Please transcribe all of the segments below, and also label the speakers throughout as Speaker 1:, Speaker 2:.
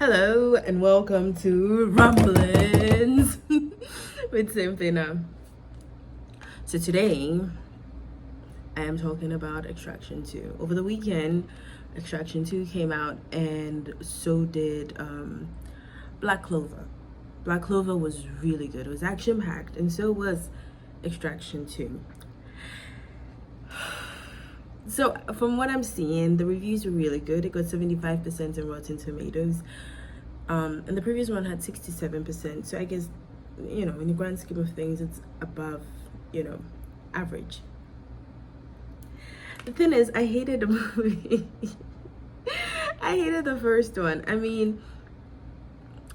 Speaker 1: Hello and welcome to Rumblings with Symphina. So today I am talking about Extraction 2. Over the weekend, Extraction 2 came out, and so did Black Clover. Black Clover was really good. It was action packed, and so was Extraction 2. So from what I'm seeing, the reviews were really good. It got 75% in Rotten Tomatoes. And the previous one had 67%. So I guess, in the grand scheme of things, it's above, average. The thing is, I hated the movie. I hated the first one. I mean,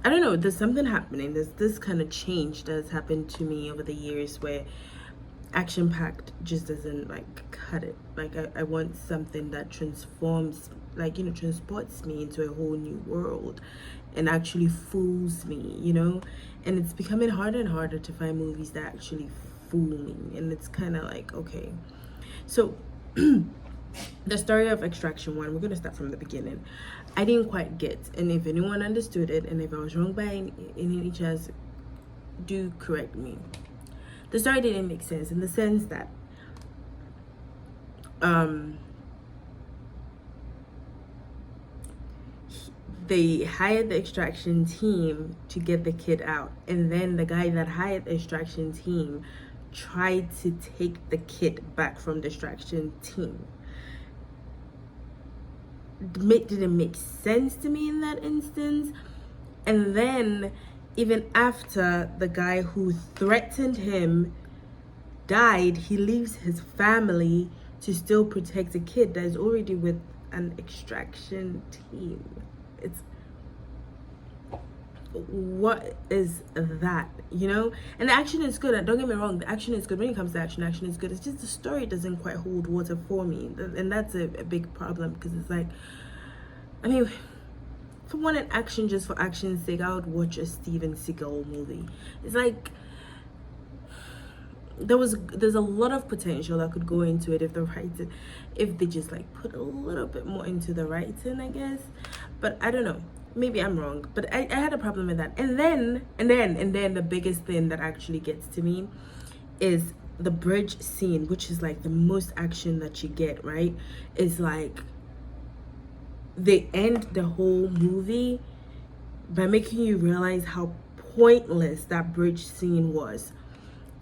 Speaker 1: I don't know, there's something happening. There's this kind of change that's happened to me over the years where action packed just doesn't cut it. I want something that transforms, transports me into a whole new world and actually fools me, and it's becoming harder and harder to find movies that actually fool me. And it's kind of like, okay, so the story of Extraction 1, we're going to start from the beginning. I didn't quite get, and if anyone understood it, and if I was wrong by any chance, do correct me. The story didn't make sense in the sense that they hired the extraction team to get the kid out, and then the guy that hired the extraction team tried to take the kid back from the extraction team. Didn't make sense to me in that instance. And then even after the guy who threatened him died, he leaves his family to still protect a kid that is already with an extraction team. What is that, And the action is good. Don't get me wrong, the action is good. When it comes to action is good. It's just the story doesn't quite hold water for me, and that's a big problem, because it's like, I mean, if I wanted action just for action's sake, I would watch a Steven Seagal movie. It's like there's a lot of potential that could go into it if they just put a little bit more into the writing, I guess. But I don't know, maybe I'm wrong, but I had a problem with that. And then the biggest thing that actually gets to me is the bridge scene, which is the most action that you get, right? It's they end the whole movie by making you realize how pointless that bridge scene was.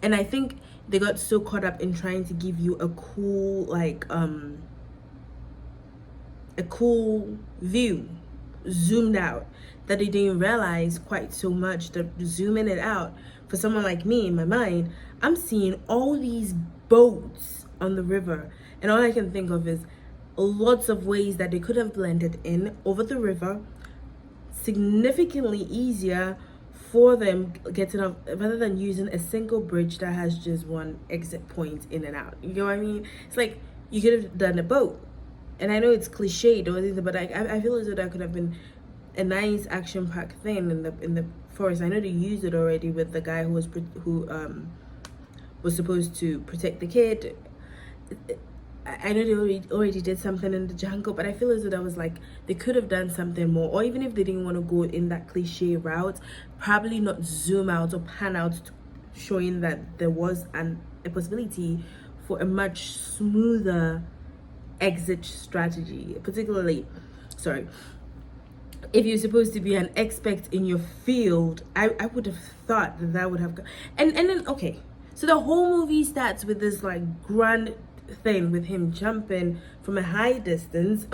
Speaker 1: And I think they got so caught up in trying to give you a cool view zoomed out, that they didn't realize quite so much that zooming it out, for someone like me, in my mind, I'm seeing all these boats on the river, and all I can think of is lots of ways that they could have blended in over the river, significantly easier for them getting off, rather than using a single bridge that has just one exit point in and out. You know what I mean? It's like you could have done a boat. And I know it's cliched or anything, but I feel as though that could have been a nice action-packed thing in the forest. I know they used it already with the guy who was supposed to protect the kid. I know they already did something in the jungle, but I feel as though that was they could have done something more. Or even if they didn't want to go in that cliche route, probably not zoom out or pan out, showing that there was a possibility for a much smoother exit strategy. Particularly, if you're supposed to be an expert in your field, I would have thought that would have and then, okay, so the whole movie starts with this grand thing with him jumping from a high distance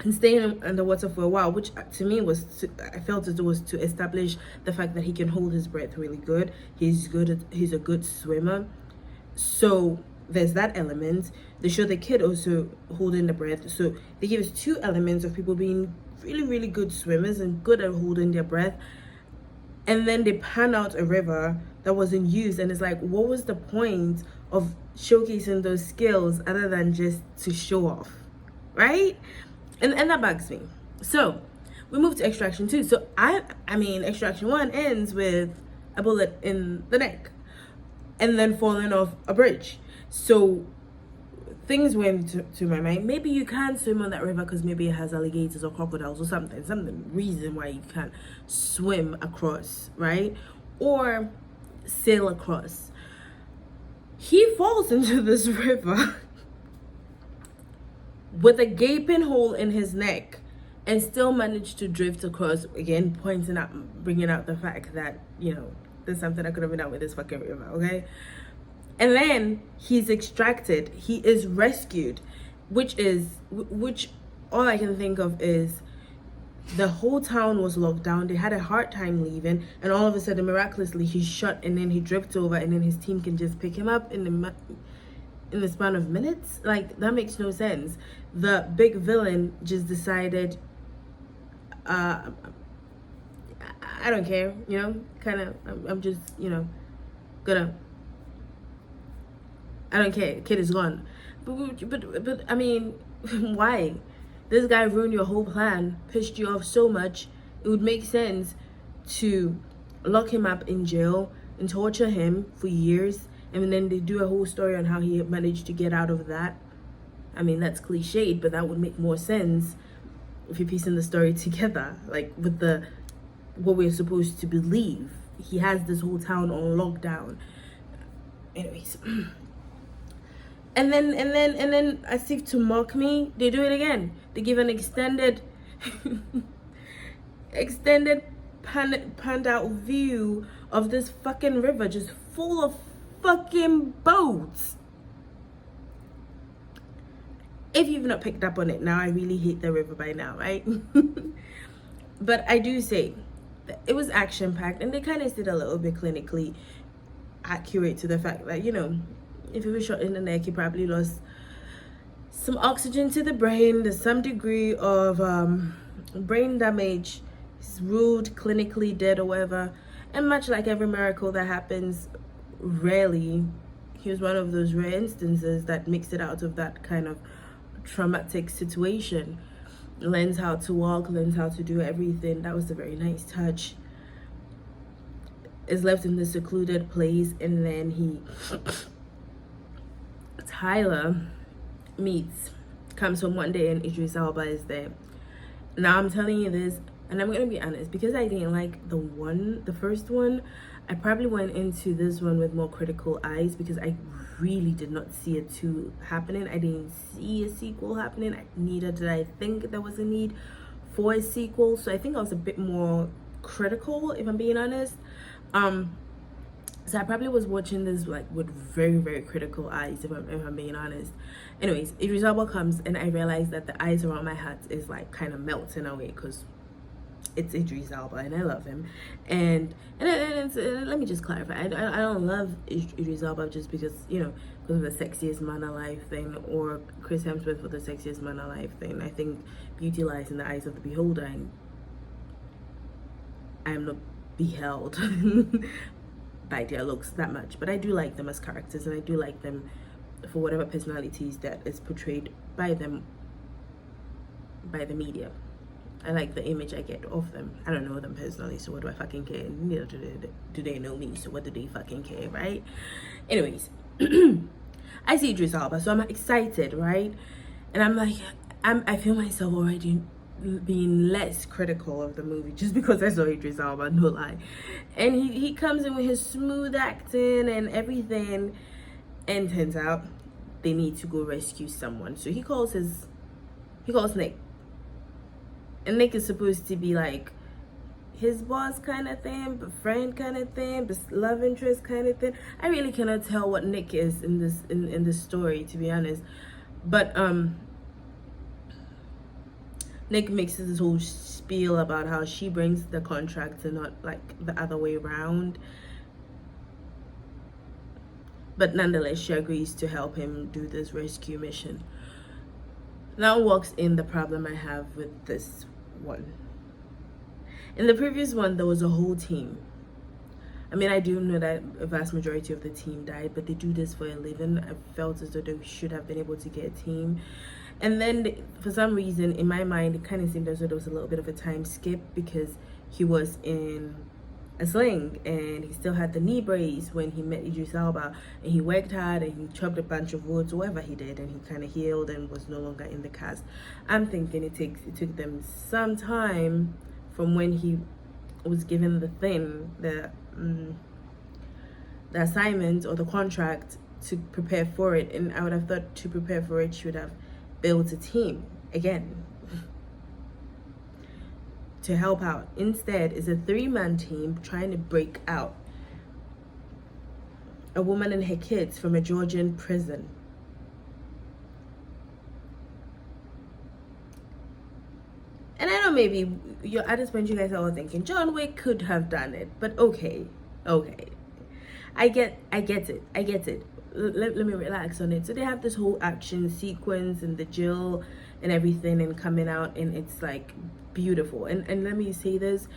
Speaker 1: and staying underwater for a while, which to me I felt as it was to establish the fact that he can hold his breath really good. He's a good swimmer. So there's that element. They show the kid also holding the breath. So they give us two elements of people being really, really good swimmers and good at holding their breath. And then they pan out a river that wasn't used. And it's what was the point of showcasing those skills other than just to show off, right? And that bugs me. So we move to Extraction 2. So I mean, Extraction 1 ends with a bullet in the neck and then falling off a bridge. So things went to my mind. Maybe you can't swim on that river because maybe it has alligators or crocodiles or something reason why you can't swim across, right? Or sail across. He falls into this river with a gaping hole in his neck and still managed to drift across, again bringing out the fact that, you know, there's something I could have been out with this fucking river, okay? And then he's extracted, he is rescued, which all I can think of is the whole town was locked down. They had a hard time leaving, and all of a sudden, miraculously, he's shot, and then he drifts over, and then his team can just pick him up in the span of minutes. Like, that makes no sense. The big villain just decided, I don't care, you know, kind of. I'm just, you know, gonna. I don't care. Kid is gone. But I mean, why? This guy ruined your whole plan, pissed you off so much. It would make sense to lock him up in jail and torture him for years, and then they do a whole story on how he managed to get out of that. I mean, that's cliched, but that would make more sense if you're piecing the story together, like with what we're supposed to believe. He has this whole town on lockdown. Anyways. And then as if to mock me, they do it again. They give an extended panned out view of this fucking river just full of fucking boats. If you've not picked up on it now, I really hate the river by now, right? But I do say that it was action packed, and they kind of did a little bit clinically accurate to the fact that, you know, if he was shot in the neck, he probably lost some oxygen to the brain. There's some degree of brain damage. He's ruled clinically dead or whatever. And much like every miracle that happens, rarely, he was one of those rare instances that makes it out of that kind of traumatic situation. Learns how to walk, learns how to do everything. That was a very nice touch. Is left in this secluded place, and then Tyler comes home one day and Idris Elba is there. Now I'm telling you this, and I'm gonna be honest, because I didn't like the first one, I probably went into this one with more critical eyes because I really did not see a 2 happening. I didn't see a sequel happening. Neither did I think there was a need for a sequel. So I think I was a bit more critical, if I'm being honest. So I probably was watching this like with very, very critical eyes, if I'm being honest. Anyways, Idris Elba comes, and I realized that the ice around my hat is like kind of melting away because it's Idris Elba and I love him. And let me just clarify, I don't love Idris Elba just because, you know, because of the sexiest man alive thing, or Chris Hemsworth for the sexiest man alive thing. I think beauty lies in the eyes of the beholder, and I am not beheld by their looks that much, but I do like them as characters, and I do like them for whatever personalities that is portrayed by them by the media. I like the image I get of them. I don't know them personally, so what do I fucking care? Neither do they know me, so what do they fucking care, right? Anyways, I see Idris Elba, so I'm excited, right? And I'm like, I feel myself already being less critical of the movie just because I saw Idris Elba, no lie. And he comes in with his smooth acting and everything, and turns out they need to go rescue someone. So he calls Nick. And Nick is supposed to be like his boss kind of thing, but friend kind of thing, but love interest kind of thing. I really cannot tell what Nick is in this story, to be honest. But Nick makes this whole spiel about how she brings the contract and not like the other way around. But nonetheless, she agrees to help him do this rescue mission. Now walks in the problem I have with this one. In the previous one, there was a whole team. I mean, I do know that a vast majority of the team died, but they do this for a living. I felt as though they should have been able to get a team. And then, for some reason, in my mind, it kind of seemed as though there was a little bit of a time skip because he was in a sling, and he still had the knee brace when he met Idris Elba, and he worked hard and he chopped a bunch of woods, whatever he did, and he kind of healed and was no longer in the cast. I'm thinking it took them some time from when he was given the assignment or the contract to prepare for it. And I would have thought to prepare for it, she would have built a team again to help out. Instead, it's a 3-man team trying to break out a woman and her kids from a Georgian prison. And I know maybe at this point you guys are all thinking John Wick could have done it, but okay. I get it. Let me relax on it. So they have this whole action sequence and the jail and everything and coming out, and it's like beautiful. And let me say this,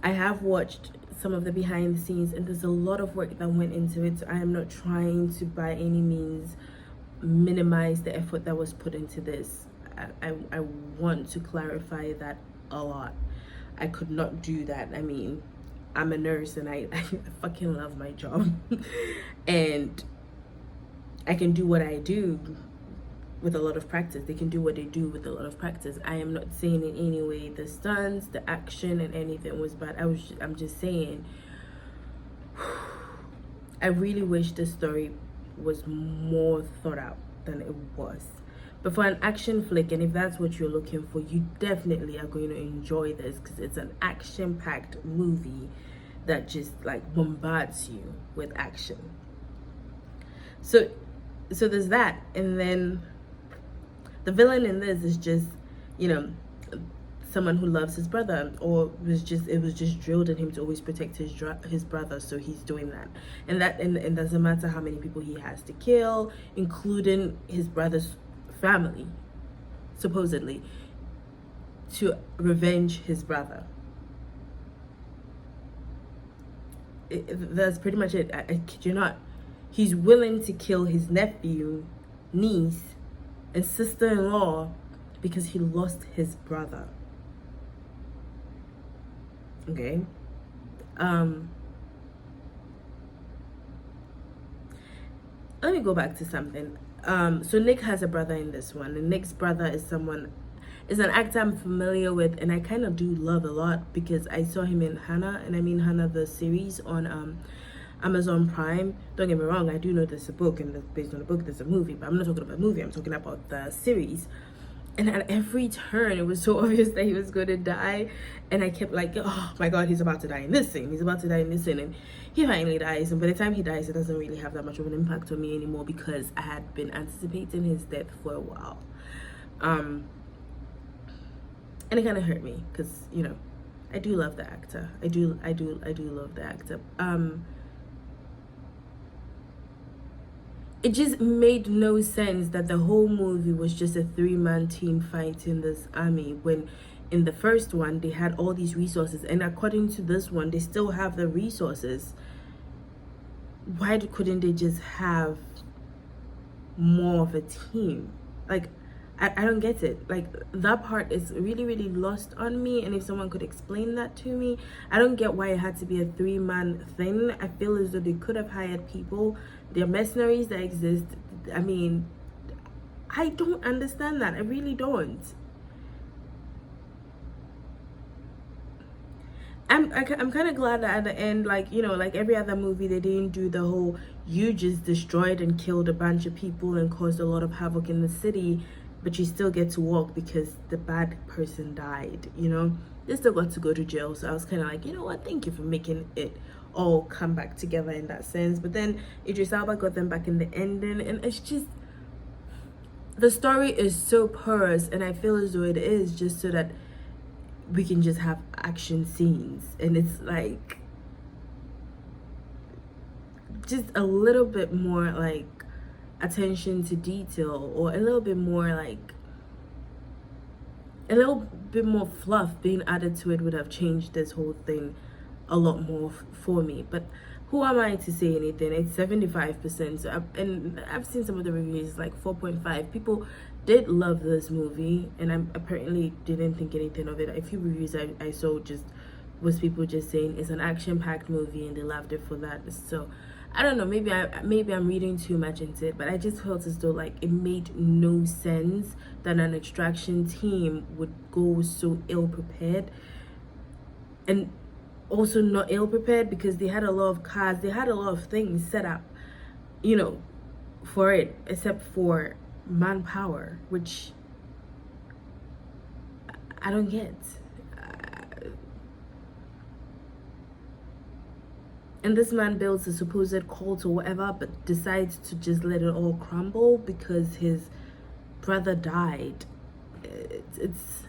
Speaker 1: I have watched some of the behind the scenes, and there's a lot of work that went into it. So I am not trying to by any means minimize the effort that was put into this. I want to clarify that a lot. I could not do that. I mean, I'm a nurse and I fucking love my job. And I can do what I do with a lot of practice. They can do what they do with a lot of practice. I am not saying in any way the stunts, the action and anything was bad. I'm just saying I really wish the story was more thought out than it was. But for an action flick, and if that's what you're looking for, you definitely are going to enjoy this, because it's an action-packed movie that just like bombards you with action. So there's that. And then the villain in this is just, you know, someone who loves his brother, or it was just drilled in him to always protect his brother, so he's doing that. And doesn't matter how many people he has to kill, including his brother's family, supposedly, to revenge his brother. That's pretty much it. I kid you not. He's willing to kill his nephew, niece, and sister-in-law because he lost his brother. Okay? Let me go back to something. So Nick has a brother in this one, and Nick's brother is an actor I'm familiar with, and I kind of do love a lot because I saw him in Hannah, and I mean Hannah the series on Amazon Prime. Don't get me wrong, I do know there's a book, and based on the book there's a movie, but I'm not talking about the movie, I'm talking about the series. And at every turn it was so obvious that he was going to die, and I kept like, oh my god, he's about to die in this scene, and he finally dies. And by the time he dies, it doesn't really have that much of an impact on me anymore, because I had been anticipating his death for a while. And it kind of hurt me because, you know, I do love the actor. I do love the actor. It just made no sense that the whole movie was just a 3-man team fighting this army, when in the first one they had all these resources, and according to this one they still have the resources. Why couldn't they just have more of a team? Like, I don't get it. Like, that part is really, really lost on me, and if someone could explain that to me. I don't get why it had to be a 3-man thing. I feel as though they could have hired people. There are mercenaries that exist. I mean, I don't understand that. I really don't. I'm kind of glad that at the end, like, you know, like every other movie, they didn't do the whole you just destroyed and killed a bunch of people and caused a lot of havoc in the city, but you still get to walk because the bad person died, you know. They still got to go to jail. So I was kind of like, you know what, thank you for making it all come back together in that sense. But then Idris Elba got them back in the ending, and it's just, the story is so porous, and I feel as though it is just so that we can just have action scenes, and it's like just a little bit more like attention to detail, or a little bit more like a little bit more fluff being added to it would have changed this whole thing a lot more for me. But who am I to say anything? It's 75%. So I've seen some of the reviews like 4.5. People did love this movie, and I apparently didn't think anything of it. A few reviews I saw just was people just saying it's an action-packed movie and they loved it for that. So I don't know, maybe I'm reading too much into it, but I just felt as though like it made no sense that an extraction team would go so ill prepared, and also not ill prepared because they had a lot of cars, they had a lot of things set up, you know, for it, except for manpower, which I don't get. And this man builds a supposed cult or whatever, but decides to just let it all crumble because his brother died. It's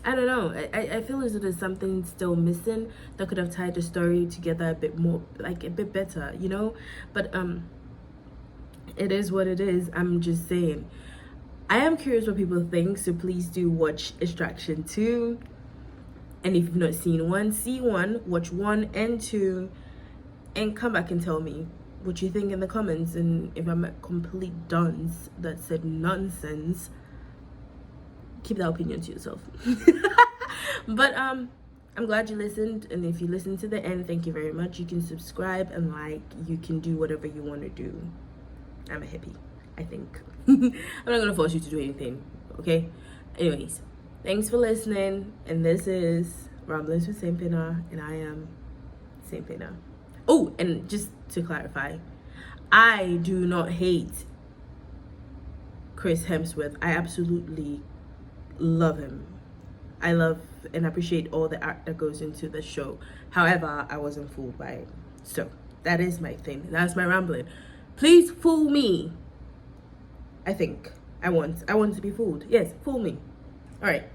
Speaker 1: I don't know. I feel as though there's something still missing that could have tied the story together a bit more, like a bit better, you know? But it is what it is. I'm just saying. I am curious what people think, so please do watch Extraction 2. And if you've not seen 1, see 1, watch 1 and 2, and come back and tell me what you think in the comments. And if I'm a complete dunce that said nonsense, keep that opinion to yourself. But I'm glad you listened, and if you listened to the end, thank you very much. You can subscribe and like, you can do whatever you want to do. I'm a hippie, I think. I'm not gonna force you to do anything, okay? Anyways, thanks for listening, and this is Ramblings with Saint Pina, and I am Saint Pina. Oh, and just to clarify, I do not hate Chris Hemsworth. I absolutely love him. I love and appreciate all the art that goes into the show. However, I wasn't fooled by it. So that is my thing. That's my rambling. Please fool me. I think I want to be fooled. Yes, fool me. All right.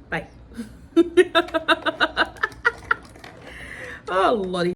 Speaker 1: Bye. Oh, Lordy.